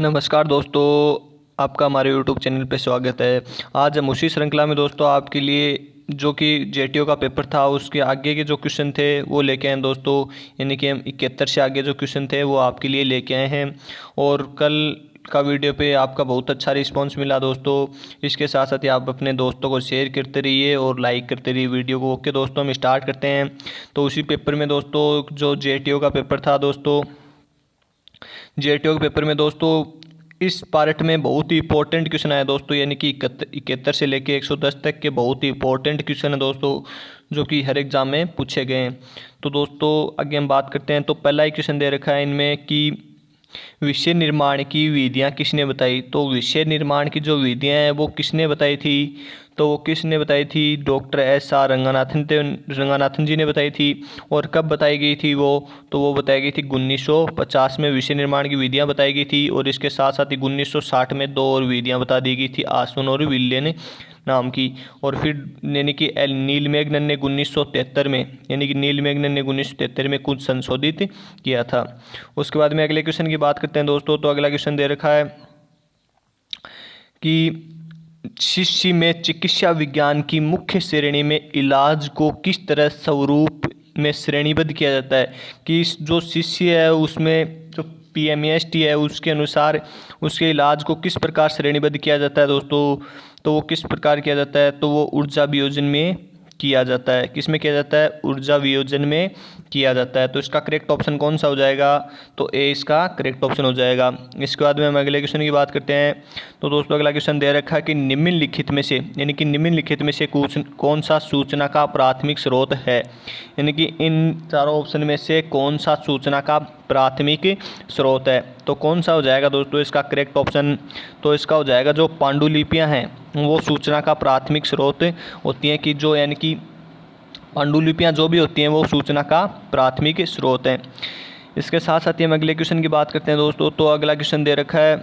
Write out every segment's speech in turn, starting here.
नमस्कार दोस्तों, आपका हमारे यूट्यूब चैनल पे स्वागत है। आज हम उसी श्रृंखला में दोस्तों आपके लिए जो कि जेटीओ का पेपर था उसके आगे के जो क्वेश्चन थे वो लेके आए हैं दोस्तों। यानी कि हम 71 से आगे जो क्वेश्चन थे वो आपके लिए लेके आए हैं। और कल का वीडियो पे आपका बहुत अच्छा रिस्पांस मिला दोस्तों। इसके साथ साथ ही आप अपने दोस्तों को शेयर करते रहिए और लाइक करते रहिए वीडियो को। ओके दोस्तों, हम स्टार्ट करते हैं। तो उसी पेपर में दोस्तों जो जेटीओ का पेपर था दोस्तों, जेटीओ के पेपर में दोस्तों इस पार्ट में बहुत ही इंपॉर्टेंट क्वेश्चन आया दोस्तों। यानी कि 71 से लेके 110 तक के बहुत ही इंपॉर्टेंट क्वेश्चन है दोस्तों, जो कि हर एग्जाम में पूछे गए हैं। तो दोस्तों आगे हम बात करते हैं। तो पहला ही क्वेश्चन दे रखा है इनमें कि विषय निर्माण की विधियाँ किसने बताई। तो विषय निर्माण की जो विधियाँ हैं वो किसने बताई थी। तो वो किसने बताई थी, डॉक्टर एस.आर. रंगानाथन जी ने बताई थी। और कब बताई गई थी वो, तो वो बताई गई थी 1950 में विषय निर्माण की विधियाँ बताई गई थी। और इसके साथ साथ ही 1960 में दो और विधियाँ बता दी गई थी, आसवन और विलियन नाम की। और फिर यानी कि नील मेघनन ने 1973 में, यानी कि नील मेघनन ने 1973 में कुछ संशोधित किया था। उसके बाद में अगले क्वेश्चन की बात करते हैं दोस्तों। तो अगला क्वेश्चन दे रखा है कि शिष्य में चिकित्सा विज्ञान की मुख्य श्रेणी में इलाज को किस तरह स्वरूप में श्रेणीबद्ध किया जाता है। कि जो शिष्य है उसमें जो PMEST है उसके अनुसार उसके इलाज को किस प्रकार श्रेणीबद्ध किया जाता है दोस्तों। तो वो किस प्रकार किया जाता है, तो वो ऊर्जा वियोजन में किया जाता है। किस में किया जाता है, ऊर्जा वियोजन में किया जाता है। तो इसका करेक्ट ऑप्शन कौन सा हो जाएगा, तो ए इसका करेक्ट ऑप्शन हो जाएगा। इसके बाद में हम अगले क्वेश्चन की बात करते हैं। तो दोस्तों अगला क्वेश्चन दे रखा है कि निम्नलिखित में से, यानी कि निम्नलिखित में से कौन सा सूचना का प्राथमिक स्रोत है। यानी कि इन चारों ऑप्शन में से कौन सा सूचना का प्राथमिक स्रोत है। तो कौन सा हो जाएगा दोस्तों इसका करेक्ट ऑप्शन, तो इसका हो जाएगा जो पांडुलिपियाँ हैं वो सूचना का प्राथमिक स्रोत होती हैं। कि जो यानी कि पांडुलिपियाँ जो भी होती हैं वो सूचना का प्राथमिक स्रोत हैं। इसके साथ साथ ही हम अगले क्वेश्चन की बात करते हैं दोस्तों। तो अगला क्वेश्चन दे रखा है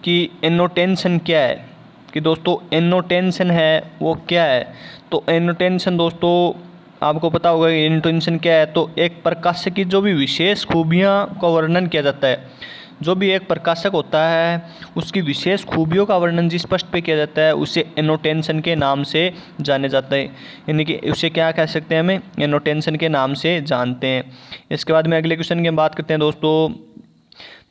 कि एनोटेंशन क्या है। कि दोस्तों एनोटेंशन है वो क्या है। तो एनोटेंशन दोस्तों आपको पता होगा कि एनोटेंशन क्या है। तो एक प्रकाशक की जो भी विशेष खूबियाँ का वर्णन किया जाता है, जो भी एक प्रकाशक होता है उसकी विशेष खूबियों का वर्णन जिस पृष्ठ पे किया जाता है उसे एनोटेंशन के नाम से जाने जाता है। यानी कि उसे क्या कह सकते हैं, हमें एनोटेंशन के नाम से जानते हैं। इसके बाद में अगले क्वेश्चन की हम बात करते हैं दोस्तों।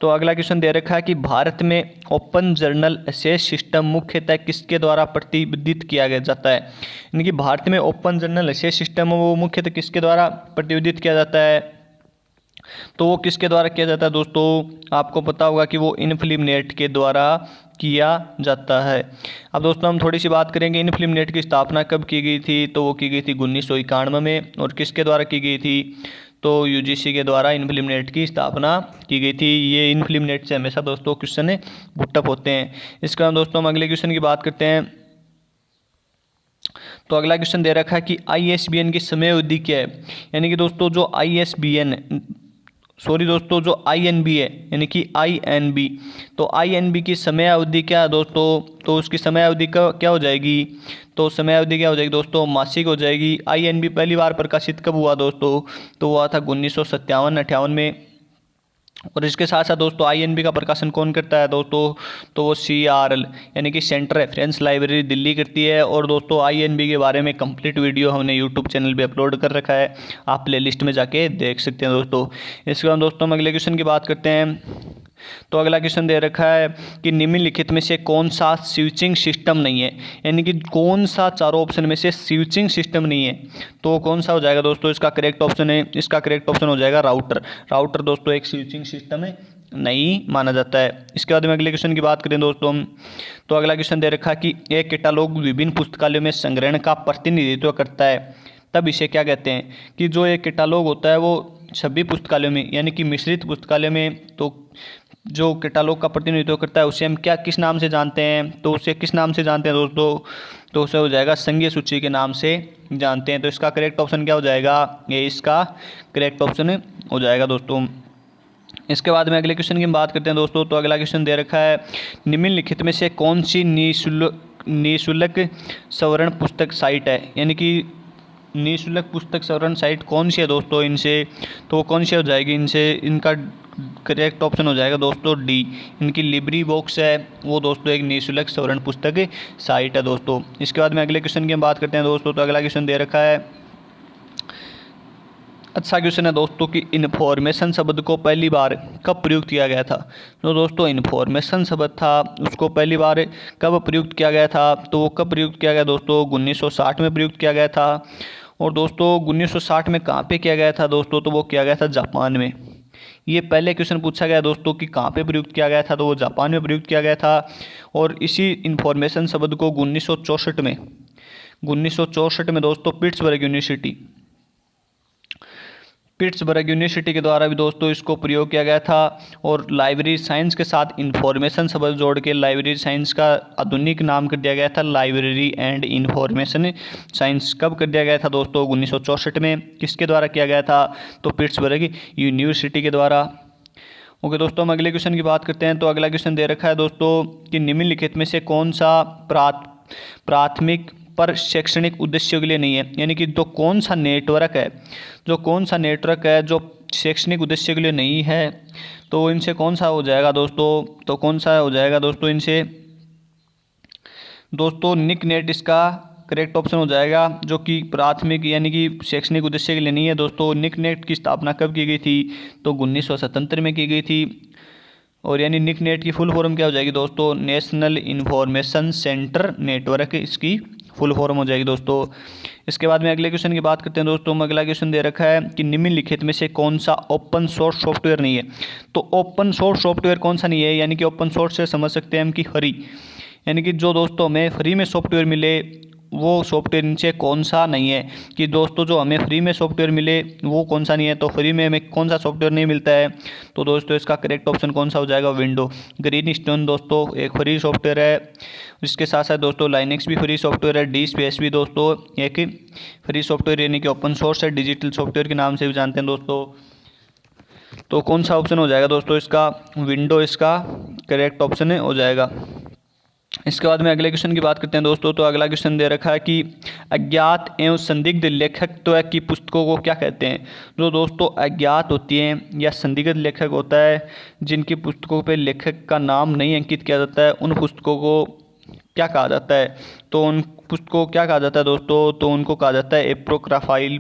तो अगला क्वेश्चन दे रखा है कि भारत में ओपन जर्नल असेस सिस्टम मुख्यतः किसके द्वारा प्रतिबंधित किया गया जाता है। यानी कि भारत में ओपन जर्नल असेस सिस्टम वो मुख्यतः किसके द्वारा प्रतिबंधित किया जाता है। तो वो किसके द्वारा किया जाता है दोस्तों, आपको पता होगा कि वो इनफिलिमनेट के द्वारा किया जाता है। अब दोस्तों हम थोड़ी सी बात करेंगे इनफिलिमनेट की स्थापना कब की गई थी। तो वो की गई थी 1991 में। और किसके द्वारा की गई थी, तो UGC के द्वारा इनफिलिमनेट की स्थापना की गई थी। ये इनफिलिमनेट से हमेशा दोस्तों क्वेश्चन पुटअप होते हैं। इसके बाद दोस्तों हम अगले क्वेश्चन की बात करते हैं। तो अगला क्वेश्चन दे रखा है कि ISBN की समय अवधि क्या है। यानी कि दोस्तों जो जो INB है, यानी कि INB, तो INB की समय अवधि क्या है दोस्तों। तो उसकी समय अवधि क्या हो जाएगी, तो समय अवधि क्या हो जाएगी दोस्तों, मासिक हो जाएगी। INB पहली बार प्रकाशित कब हुआ दोस्तों, तो हुआ था 1957-58 में। और इसके साथ साथ दोस्तों INB का प्रकाशन कौन करता है दोस्तों, तो वो CRL यानी कि सेंट्रल रेफरेंस लाइब्रेरी दिल्ली करती है। और दोस्तों INB के बारे में कंप्लीट वीडियो हमने यूट्यूब चैनल पे अपलोड कर रखा है, आप प्लेलिस्ट में जाके देख सकते हैं दोस्तों। इसके बाद दोस्तों हम अगले क्वेश्चन की बात करते हैं। तो अगला क्वेश्चन दे रखा है कि निम्नलिखित में से कौन सा स्विचिंग सिस्टम नहीं है। यानी कि कौन सा चारों ऑप्शन में से स्विचिंग सिस्टम नहीं है, तो कौन सा हो जाएगा दोस्तों इसका करेक्ट ऑप्शन है, इसका करेक्ट ऑप्शन हो जाएगा राउटर। राउटर दोस्तों एक स्विचिंग सिस्टम है, नहीं माना जाता है। इसके बाद में अगले क्वेश्चन की बात करें दोस्तों हम। तो अगला क्वेश्चन दे रखा है कि एक कैटालॉग विभिन्न पुस्तकालयों में संग्रहण का प्रतिनिधित्व करता है, तब इसे क्या कहते हैं। कि जो एक कैटालॉग होता है वो सभी पुस्तकालयों में, यानी कि मिश्रित पुस्तकालयों में, तो जो कैटालॉग का प्रतिनिधित्व करता है उसे हम क्या किस नाम से जानते हैं, तो उसे किस नाम से जानते हैं दोस्तों, तो उसे हो जाएगा संघीय सूची के नाम से जानते हैं। तो इसका करेक्ट ऑप्शन क्या हो जाएगा, ये इसका करेक्ट ऑप्शन हो जाएगा दोस्तों। इसके बाद में अगले क्वेश्चन की हम बात करते हैं दोस्तों। तो अगला क्वेश्चन दे रखा है निम्नलिखित में से कौन सी निःशुल्क सवर्ण पुस्तक साइट है। यानी कि निःशुल्क पुस्तक संग्रहण साइट कौन सी है दोस्तों इनसे, तो कौन सी हो जाएगी इनसे, इनका करेक्ट ऑप्शन हो जाएगा दोस्तों डी, इनकी लिब्री बॉक्स है वो दोस्तों एक निःशुल्क संग्रहण पुस्तक साइट है दोस्तों। इसके बाद में अगले क्वेश्चन की हम बात करते हैं दोस्तों। तो अगला क्वेश्चन दे रखा है, अच्छा क्वेश्चन है दोस्तों कि इन्फॉर्मेशन शब्द को पहली बार कब प्रयुक्त किया गया था। तो दोस्तों इन्फॉर्मेशन शब्द था उसको पहली बार कब प्रयुक्त किया गया था, तो वो कब प्रयुक्त किया गया दोस्तों 1960 में प्रयुक्त किया गया था। और दोस्तों 1960 में कहाँ पे किया गया था दोस्तों, तो वो किया गया था जापान में। ये पहले क्वेश्चन पूछा गया दोस्तों कि कहाँ पे प्रयुक्त किया गया था, तो वो जापान में प्रयुक्त किया गया था। और इसी इन्फॉर्मेशन शब्द को 1964 में दोस्तों पिट्सबर्ग यूनिवर्सिटी के द्वारा भी दोस्तों इसको प्रयोग किया गया था। और लाइब्रेरी साइंस के साथ इन्फॉर्मेशन शब्द जोड़ के लाइब्रेरी साइंस का आधुनिक नाम कर दिया गया था लाइब्रेरी एंड इन्फॉर्मेशन साइंस। कब कर दिया गया था दोस्तों 1964 में। किसके द्वारा किया गया था, तो पिट्सबर्ग यूनिवर्सिटी के द्वारा। ओके दोस्तों, हम अगले क्वेश्चन की बात करते हैं। तो अगला क्वेश्चन दे रखा है दोस्तों कि निम्नलिखित में से कौन सा प्राथमिक पर शैक्षणिक उद्देश्यों के लिए नहीं है, यानी कि जो कौन सा नेटवर्क है जो शैक्षणिक उद्देश्य के लिए नहीं है, तो इनसे कौन सा हो जाएगा दोस्तों, तो कौन सा हो जाएगा दोस्तों इनसे दोस्तों निक नेट इसका करेक्ट ऑप्शन हो जाएगा, जो कि प्राथमिक यानी कि शैक्षणिक उद्देश्य के लिए नहीं है। दोस्तों निक नेट की स्थापना कब की गई थी, तो 1977 में की गई थी। और यानी निक नेट की फुल फॉर्म क्या हो जाएगी दोस्तों, नेशनल इन्फॉर्मेशन सेंटर नेटवर्क इसकी फुल फॉर्म हो जाएगी दोस्तों। इसके बाद में अगले क्वेश्चन की बात करते हैं दोस्तों। अगला क्वेश्चन दे रखा है कि निम्नलिखित में से कौन सा ओपन सोर्स सॉफ्टवेयर नहीं है। तो ओपन सोर्स सॉफ्टवेयर कौन सा नहीं है, यानी कि ओपन सोर्स से समझ सकते हैं हम कि फ्री, यानी कि जो दोस्तों हमें फ्री में सॉफ्टवेयर मिले वो सॉफ्टवेयर इनसे कौन सा नहीं है, कि दोस्तों जो हमें फ्री में सॉफ्टवेयर मिले वो कौन सा नहीं है। तो फ्री में हमें कौन सा सॉफ्टवेयर नहीं मिलता है, तो दोस्तों इसका करेक्ट ऑप्शन कौन सा हो जाएगा, विंडो ग्रीन स्टोन दोस्तों एक फ्री सॉफ्टवेयर है। इसके साथ साथ दोस्तों लाइनेक्स भी फ्री सॉफ्टवेयर है, डी स्पेस भी दोस्तों एक फ्री सॉफ्टवेयर यानी कि ओपन सोर्स है, डिजिटल सॉफ्टवेयर के नाम से भी जानते हैं दोस्तों। तो कौन सा ऑप्शन हो जाएगा दोस्तों इसका, विंडो इसका करेक्ट ऑप्शन हो जाएगा। इसके बाद में अगले क्वेश्चन की बात करते हैं दोस्तों। तो अगला क्वेश्चन दे रखा है कि अज्ञात एवं संदिग्ध लेखक की पुस्तकों को क्या कहते हैं। जो दोस्तों अज्ञात होती हैं या संदिग्ध लेखक होता है जिनकी पुस्तकों पे लेखक का नाम नहीं अंकित किया जाता है, उन पुस्तकों को क्या कहा जाता है, तो उन पुस्तकों को क्या कहा जाता है दोस्तों, तो उनको कहा जाता है एप्रोक्राफाइल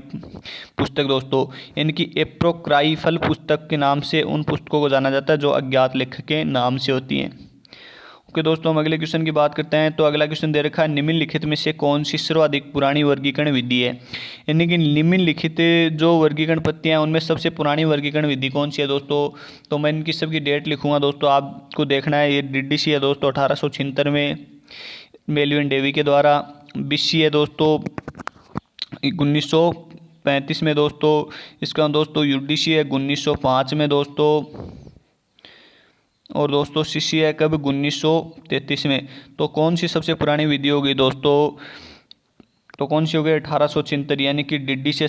पुस्तक दोस्तों, यानी कि एप्रोक्राइफल पुस्तक के नाम से उन पुस्तकों को जाना जाता है जो अज्ञात लेखक के नाम से होती हैं। ओके दोस्तों, हम अगले क्वेश्चन की बात करते हैं। तो अगला क्वेश्चन दे रखा है निम्नलिखित में से कौन सी सर्वाधिक पुरानी वर्गीकरण विधि है, यानी कि निम्नलिखित जो वर्गीकरण पत्तियां हैं उनमें सबसे पुरानी वर्गीकरण विधि कौन सी है दोस्तों। तो मैं इनकी सबकी डेट लिखूंगा दोस्तों, आपको देखना है। ये DDC है दोस्तों 1876 में मेलविन डेवी के द्वारा, BC है दोस्तों 1935 में दोस्तों, इसका दोस्तों UDC है 1905 में दोस्तों, और दोस्तों CC है कब 1933 में। तो कौन सी सबसे पुरानी विधि होगी दोस्तों, तो कौन सी हो गई 1876, यानी कि DDC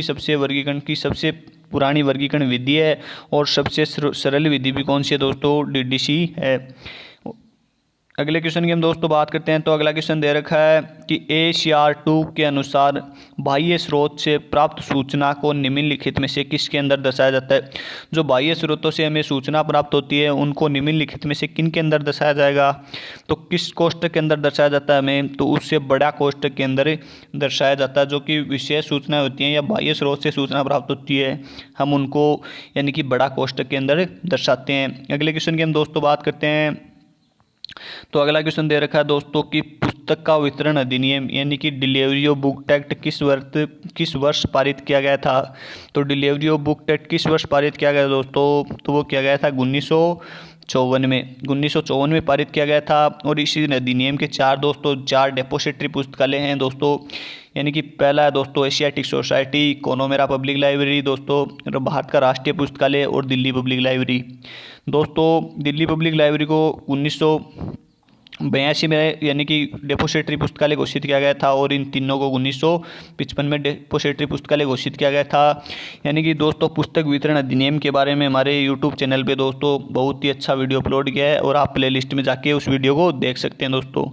सबसे वर्गीकरण की सबसे पुरानी वर्गीकरण विधि है। और सबसे सरल विधि भी कौन सी है दोस्तों, DDC है। अगले क्वेश्चन की हम दोस्तों बात करते हैं। तो अगला क्वेश्चन दे रखा है कि ACR2 के अनुसार बाह्य स्रोत से प्राप्त सूचना को निम्नलिखित में से किसके अंदर दर्शाया जाता है। जो बाह्य स्रोतों से हमें सूचना प्राप्त होती है उनको निम्नलिखित में से किन के अंदर दर्शाया जाएगा, तो किस कोष्टक के अंदर दर्शाया जाता है हमें, तो उससे बड़ा कोष्टक के अंदर दर्शाया जाता है। जो कि विशेष सूचनाएं होती हैं या बाह्य स्रोत से सूचना प्राप्त होती है हम उनको यानी कि बड़ा कोष्टक के अंदर दर्शाते हैं। अगले क्वेश्चन की हम दोस्तों बात करते हैं। तो अगला क्वेश्चन दे रखा है दोस्तों कि पुस्तक का वितरण अधिनियम यानी कि डिलीवरी ऑफ बुक एक्ट किस वर्ष पारित किया गया था। तो डिलीवरी ऑफ बुक एक्ट किस वर्ष पारित किया गया दोस्तों, तो वो किया गया था 1954 में पारित किया गया था। और इसी अधिनियम के चार डेपोसिटरी पुस्तकालय हैं दोस्तों, यानी कि पहला है दोस्तों एशियाटिक सोसाइटी, कोनोमेरा पब्लिक लाइब्रेरी दोस्तों, भारत का राष्ट्रीय पुस्तकालय और दिल्ली पब्लिक लाइब्रेरी। दोस्तों दिल्ली पब्लिक लाइब्रेरी को 1982 में यानी कि डेपोसिटरी पुस्तकालय घोषित किया गया था, और इन तीनों को 1955 में डेपोसिटरी पुस्तकालय घोषित किया गया था। यानी कि दोस्तों पुस्तक वितरण अधिनियम के बारे में हमारे YouTube चैनल पे दोस्तों बहुत ही अच्छा वीडियो अपलोड किया है, और आप प्लेलिस्ट में जाके उस वीडियो को देख सकते हैं दोस्तों।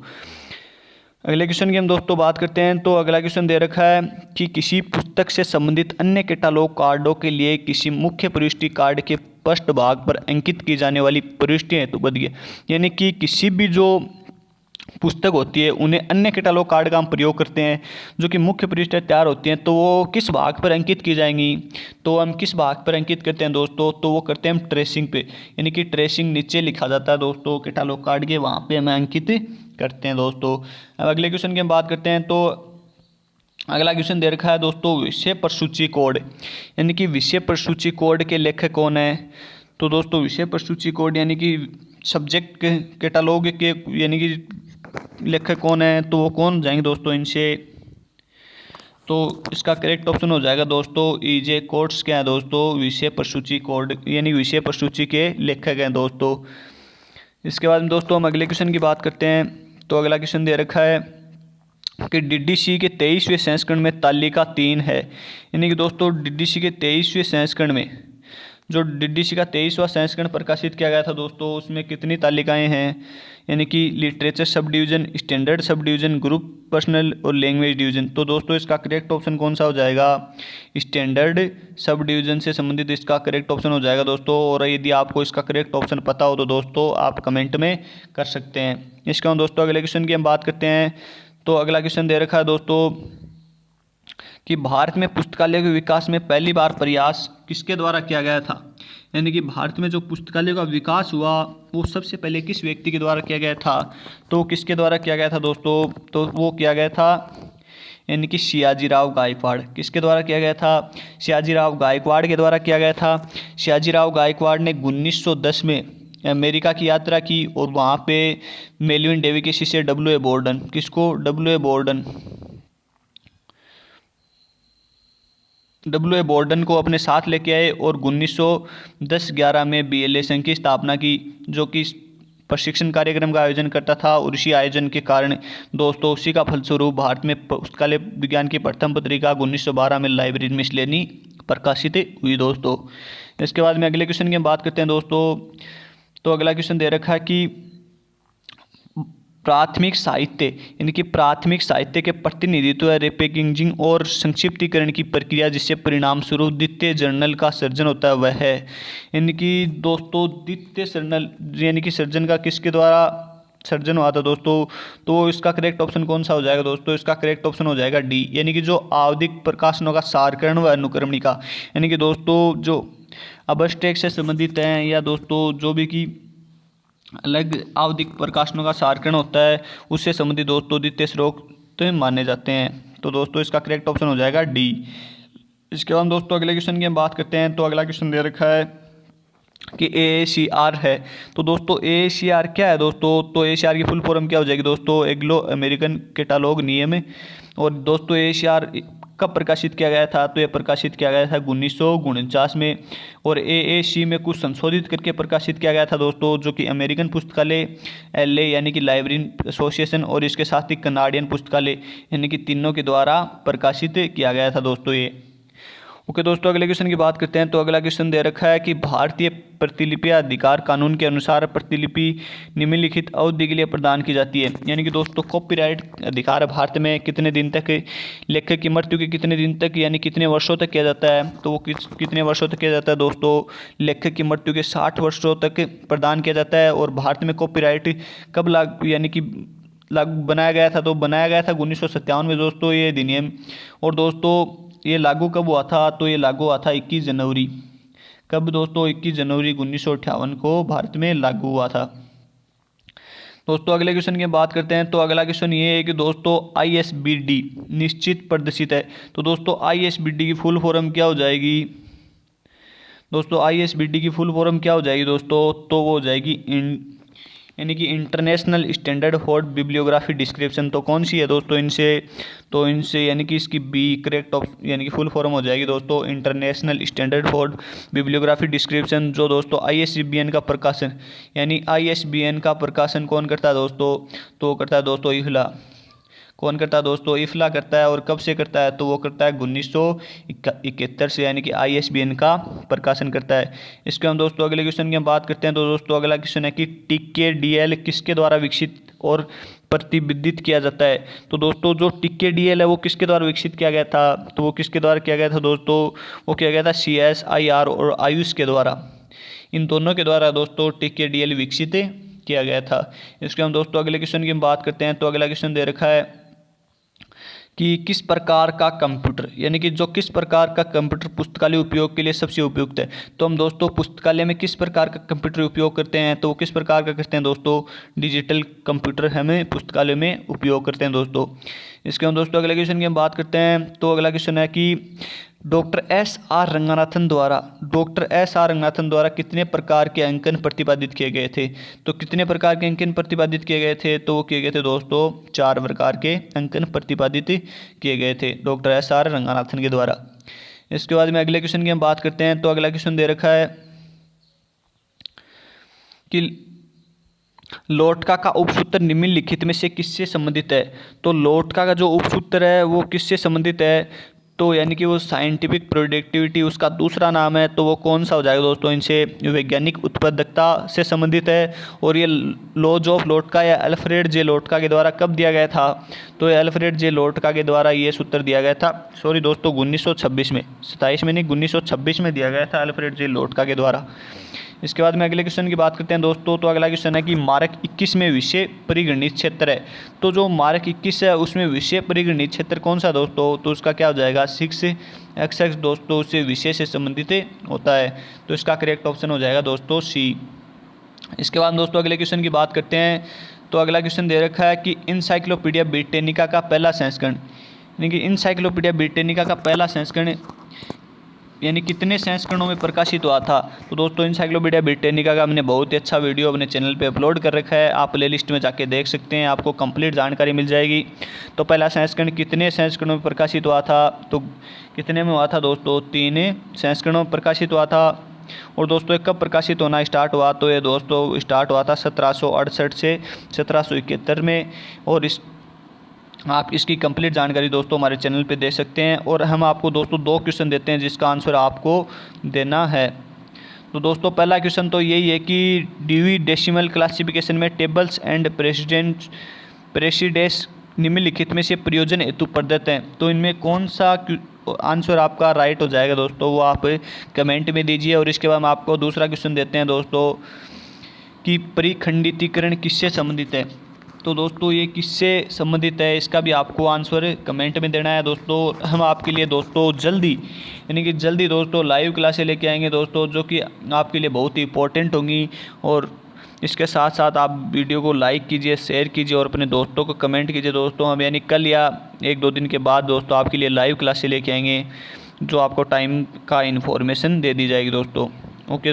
अगले क्वेश्चन की हम दोस्तों बात करते हैं। तो अगला क्वेश्चन दे रखा है कि किसी पुस्तक से संबंधित अन्य कैटालॉग कार्डों के लिए किसी मुख्य प्रविष्टि कार्ड के पृष्ठ भाग पर अंकित की जाने वाली प्रविष्टियां हेतु बदिए, यानी कि किसी भी जो पुस्तक होती है उन्हें अन्य कैटालॉग कार्ड का हम प्रयोग करते हैं, जो कि मुख्य पृष्ठ तैयार होती हैं, तो वो किस भाग पर अंकित की जाएंगी। तो हम किस भाग पर अंकित करते हैं दोस्तों, तो वो करते हैं हम ट्रेसिंग पे, यानी कि ट्रेसिंग नीचे लिखा जाता है दोस्तों कैटालॉग कार्ड के, वहाँ पे हमें अंकित करते हैं दोस्तों। अब अगले क्वेश्चन की हम बात करते हैं। तो अगला क्वेश्चन दे रखा है दोस्तों विषय प्रसूची कोड, यानी कि विषय प्रसूची कोड के लेखक कौन है। तो दोस्तों विषय प्रसूची कोड यानी कि सब्जेक्ट कैटालॉग के यानी कि लेखक कौन है, तो वो कौन जाएंगे दोस्तों इनसे। तो इसका करेक्ट ऑप्शन हो जाएगा दोस्तों ईजे कोड्स क्या है दोस्तों, विषय प्रसूची कोड यानी विषय प्रसूची के लेखक हैं दोस्तों। इसके बाद में दोस्तों हम अगले क्वेश्चन की बात करते हैं। तो अगला क्वेश्चन दे रखा है कि DDC के 23वें संस्करण में तालिका 3 है, यानी कि दोस्तों DDC के 23वें संस्करण में जो DDC का 23वां संस्करण प्रकाशित किया गया था दोस्तों, उसमें कितनी तालिकाएं हैं, यानी कि literature sub division, standard sub division, group personal और लैंग्वेज डिवीज़न। तो दोस्तों इसका करेक्ट ऑप्शन कौन सा हो जाएगा, स्टैंडर्ड सब डिवीज़न से संबंधित इसका करेक्ट ऑप्शन हो जाएगा दोस्तों। और यदि आपको इसका करेक्ट ऑप्शन पता हो तो दोस्तों आप कमेंट में कर सकते हैं। इसके बाद दोस्तों अगले क्वेश्चन की हम बात करते हैं। तो अगला क्वेश्चन दे रखा है दोस्तों कि भारत में पुस्तकालय के विकास में पहली बार प्रयास किसके द्वारा किया गया था, यानी कि भारत में जो पुस्तकालय का विकास हुआ वो सबसे पहले किस व्यक्ति के द्वारा किया गया था। तो किसके द्वारा किया गया था दोस्तों, तो वो किया गया था यानी कि सियाजीराव गायकवाड़। किसके द्वारा किया गया था, सियाजीराव गायकवाड़ के द्वारा किया गया था। सियाजीराव गायकवाड़ ने 1910 में अमेरिका की यात्रा की और वहाँ पे मेलविन डेवी के शिष्य W.A. बोर्डन, किसको, W.A. बोर्डन को अपने साथ लेके आए और 1910-11 में BLA संघ की स्थापना की, जो कि प्रशिक्षण कार्यक्रम का आयोजन करता था। और इसी आयोजन के कारण दोस्तों उसी का फलस्वरूप भारत में पुस्तकालय विज्ञान की प्रथम पत्रिका 1912 में लाइब्रेरी मिसलेनी प्रकाशित हुई दोस्तों। इसके बाद में अगले क्वेश्चन की हम बात करते हैं दोस्तों। तो अगला क्वेश्चन दे रखा है कि प्राथमिक साहित्य यानी कि प्राथमिक साहित्य के प्रतिनिधित्व रिपैकेजिंग और संक्षिप्तीकरण की प्रक्रिया जिससे परिणाम स्वरूप द्वितीय जर्नल का सर्जन होता है वह है, यानी कि दोस्तों द्वितीय जर्नल यानी कि सर्जन का किसके द्वारा सर्जन हुआ था दोस्तों। तो इसका करेक्ट ऑप्शन कौन सा हो जाएगा दोस्तों, इसका करेक्ट ऑप्शन हो जाएगा डी, यानी कि जो आवधिक प्रकाशनों का सारकरण व अनुक्रमणिका, यानी कि दोस्तों जो अबस्टेक से संबंधित हैं या दोस्तों जो भी की अलग आवधिक प्रकाशनों का सारकरण होता है उससे संबंधित दोस्तों द्वितीय स्रोत माने जाते हैं। तो दोस्तों इसका करेक्ट ऑप्शन हो जाएगा डी। इसके बाद दोस्तों अगले क्वेश्चन की हम बात करते हैं। तो अगला क्वेश्चन दे रखा है कि AACR है। तो दोस्तों AACR क्या है दोस्तों, तो AACR की फुल फॉर्म क्या हो जाएगी दोस्तों, एंग्लो अमेरिकन कैटालॉग नियम। और दोस्तों AACR कब प्रकाशित किया गया था, तो ये प्रकाशित किया गया था 1949 में। और AAC में कुछ संशोधित करके प्रकाशित किया गया था दोस्तों, जो कि अमेरिकन पुस्तकालय LA यानी कि लाइब्रेरी एसोसिएशन और इसके साथ ही कनाडियन पुस्तकालय यानी कि तीनों के द्वारा प्रकाशित किया गया था दोस्तों ये। ओके दोस्तों अगले क्वेश्चन की बात करते हैं। तो अगला क्वेश्चन दे रखा है कि भारतीय प्रतिलिपि अधिकार कानून के अनुसार प्रतिलिपि निम्नलिखित अवधि के लिए प्रदान की जाती है, यानी कि दोस्तों कॉपीराइट अधिकार भारत में कितने दिन तक, लेखक की मृत्यु के कितने दिन तक यानी कितने वर्षों तक किया जाता है। तो वो कितने वर्षों तक किया जाता है दोस्तों, लेखक की मृत्यु के 60 वर्षों तक प्रदान किया जाता है। और भारत में कॉपीराइट कब लागू यानी कि लागू बनाया गया था, तो बनाया गया था 1957 में दोस्तों ये अधिनियम। और दोस्तों ये लागू कब हुआ था, तो ये लागू हुआ था 21 जनवरी, कब दोस्तों 21 जनवरी 1958 को भारत में लागू हुआ था। दोस्तों अगले क्वेश्चन की बात करते हैं। तो अगला क्वेश्चन ये है कि दोस्तों ISBD निश्चित प्रदर्शित है। तो दोस्तों ISBD की फुल फॉर्म क्या हो जाएगी दोस्तों, ISBD की फुल फॉर्म क्या हो जाएगी दोस्तों, तो वो हो जाएगी यानी कि international standard for bibliography description. तो कौन सी है दोस्तों इनसे यानी कि इसकी बी करेक्ट यानी कि फुल फॉर्म हो जाएगी दोस्तों international standard for bibliography description, जो दोस्तों ISBN का प्रकाशन यानी ISBN का प्रकाशन कौन करता है दोस्तों, तो करता है दोस्तों इफला। कौन करता है दोस्तों, इफला करता है। और कब से करता है, तो वो करता है 1971 से, यानी कि ISBN का प्रकाशन करता है। इसके हम दोस्तों अगले क्वेश्चन की हम बात करते हैं। तो दोस्तों अगला क्वेश्चन है कि TKDL किसके द्वारा विकसित और प्रतिबिंबित किया जाता है। तो दोस्तों जो TKDL है वो किसके द्वारा विकसित किया गया था, तो वो किसके द्वारा किया गया था दोस्तों, वो किया गया था CSIR और आयुष के द्वारा, इन दोनों के द्वारा दोस्तों TKDL विकसित किया गया था। इसके हम दोस्तों अगले क्वेश्चन की हम बात करते हैं। तो अगला क्वेश्चन दे रखा है कि किस प्रकार का कंप्यूटर, यानी कि जो किस प्रकार का कंप्यूटर पुस्तकालय उपयोग के लिए सबसे उपयुक्त है। तो हम दोस्तों पुस्तकालय में किस प्रकार का कंप्यूटर उपयोग करते हैं, तो वो किस प्रकार का करते हैं दोस्तों, डिजिटल कंप्यूटर हमें पुस्तकालय में उपयोग करते हैं दोस्तों। इसके हम दोस्तों अगले क्वेश्चन की हम बात करते हैं। तो अगला क्वेश्चन है कि डॉक्टर एस आर रंगनाथन द्वारा कितने प्रकार के अंकन प्रतिपादित किए गए थे। तो कितने प्रकार के अंकन प्रतिपादित किए गए थे, तो वो किए गए थे दोस्तों 4 प्रकार के अंकन प्रतिपादित किए गए थे डॉक्टर एस आर रंगनाथन के द्वारा। इसके बाद में अगले क्वेश्चन की हम बात करते हैं। तो अगला क्वेश्चन दे रखा है कि लोटका का उपसूत्र निम्नलिखित में से किससे संबंधित है। तो लोटका का जो उपसूत्र है वो किससे संबंधित है, तो यानी कि वो साइंटिफिक प्रोडक्टिविटी उसका दूसरा नाम है, तो वो कौन सा हो जाएगा दोस्तों, इनसे वैज्ञानिक उत्पादकता से संबंधित है। और ये लॉज ऑफ लोटका या अल्फ्रेड जे लोटका के द्वारा कब दिया गया था, तो ये अल्फ्रेड जे लोटका के द्वारा ये सूत्र दिया गया था, सॉरी दोस्तों 1926 में, 27 में नहीं 1926 में दिया गया था अल्फ्रेड जे लोटका के द्वारा। इसके बाद में अगले क्वेश्चन की बात करते हैं दोस्तों। तो अगला क्वेश्चन है कि मार्क 21 में विषय परिगणित क्षेत्र है। तो जो मार्क 21 है उसमें विषय परिगणित क्षेत्र कौन सा दोस्तों, तो उसका क्या हो जाएगा 6XX दोस्तों, उससे विषय से संबंधित होता है। तो इसका करेक्ट ऑप्शन हो जाएगा दोस्तों C। इसके बाद दोस्तों अगले क्वेश्चन की बात करते हैं। तो अगला क्वेश्चन दे रखा है कि इंसाइक्लोपीडिया ब्रिटेनिका का पहला संस्करण, यानी कि इंसाइक्लोपीडिया ब्रिटेनिका का पहला संस्करण यानी कितने संस्करणों में प्रकाशित हुआ था। तो दोस्तों इंसाइक्लोपीडिया ब्रिटेनिका का हमने बहुत ही अच्छा वीडियो अपने चैनल पे अपलोड कर रखा है, आप प्लेलिस्ट में जाके देख सकते हैं, आपको कंप्लीट जानकारी मिल जाएगी। तो पहला संस्करण कितने संस्करणों में प्रकाशित हुआ था, तो कितने में हुआ था दोस्तों, 3 संस्करणों में प्रकाशित हुआ था। और दोस्तों कब प्रकाशित होना स्टार्ट हुआ, तो ये दोस्तों स्टार्ट हुआ था 1768 से 1771 में। और आप इसकी कंप्लीट जानकारी दोस्तों हमारे चैनल पे दे सकते हैं। और हम आपको दोस्तों 2 क्वेश्चन देते हैं जिसका आंसर आपको देना है। तो दोस्तों पहला क्वेश्चन तो यही है कि ड्यूई डेसिमल क्लासिफिकेशन में टेबल्स एंड प्रेसिडेंस निम्नलिखित में से प्रयोजन हेतु प्रदत्त हैं। तो इनमें कौन सा आंसर आपका राइट हो जाएगा दोस्तों, वो आप कमेंट में दीजिए। और इसके बाद हम आपको दूसरा क्वेश्चन देते हैं दोस्तों कि परिखंडितीकरण किससे संबंधित है। तो दोस्तों ये किससे संबंधित है, इसका भी आपको आंसर कमेंट में देना है दोस्तों। हम आपके लिए दोस्तों जल्दी, यानी कि जल्दी दोस्तों लाइव क्लासें लेके आएंगे दोस्तों, जो कि आपके लिए बहुत ही इंपॉर्टेंट होंगी। और इसके साथ साथ आप वीडियो को लाइक कीजिए, शेयर कीजिए और अपने दोस्तों को कमेंट कीजिए दोस्तों। हम यानी कल या 1-2 दिन के बाद दोस्तों आपके लिए लाइव क्लासें लेके आएंगे, जो आपको टाइम का इन्फॉर्मेशन दे दी जाएगी दोस्तों। ओके।